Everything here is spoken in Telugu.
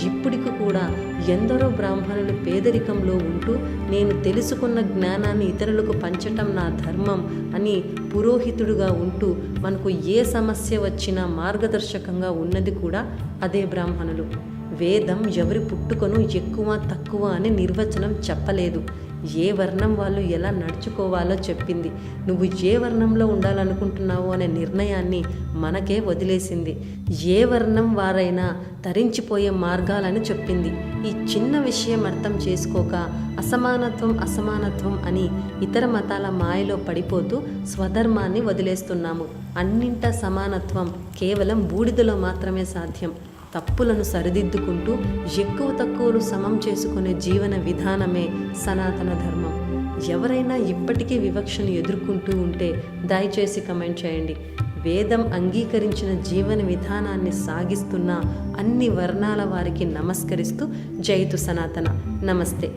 ఇప్పటికి కూడా ఎందరో బ్రాహ్మణులు పేదరికంలో ఉంటూ నేను తెలుసుకున్న జ్ఞానాన్ని ఇతరులకు పంచటం నా ధర్మం అని పురోహితుడుగా ఉంటూ మనకు ఏ సమస్య వచ్చినా మార్గదర్శకంగా ఉన్నది కూడా అదే బ్రాహ్మణులు. వేదం ఎవరి పుట్టుకను ఎక్కువ తక్కువ అని నిర్వచనం చెప్పలేదు. ఏ వర్ణం వాళ్ళు ఎలా నడుచుకోవాలో చెప్పింది. నువ్వు ఏ వర్ణంలో ఉండాలనుకుంటున్నావో అనే నిర్ణయాన్ని మనకే వదిలేసింది. ఏ వర్ణం వారైనా తరించిపోయే మార్గాలని చెప్పింది. ఈ చిన్న విషయం అర్థం చేసుకోక అసమానత్వం అని ఇతర మతాల మాయలో పడిపోతూ స్వధర్మాన్ని వదిలేస్తున్నాము. అన్నింటా సమానత్వం కేవలం బూడిదలో మాత్రమే సాధ్యం. తప్పులను సరిదిద్దుకుంటూ ఎక్కువ తక్కువలు సమం చేసుకునే జీవన విధానమే సనాతన ధర్మం. ఎవరైనా ఇప్పటికీ వివక్షను ఎదుర్కొంటూ ఉంటే దయచేసి కమెంట్ చేయండి. వేదం అంగీకరించిన జీవన విధానాన్ని సాగిస్తున్న అన్ని వర్ణాల వారికి నమస్కరిస్తూ జైతు సనాతన. నమస్తే.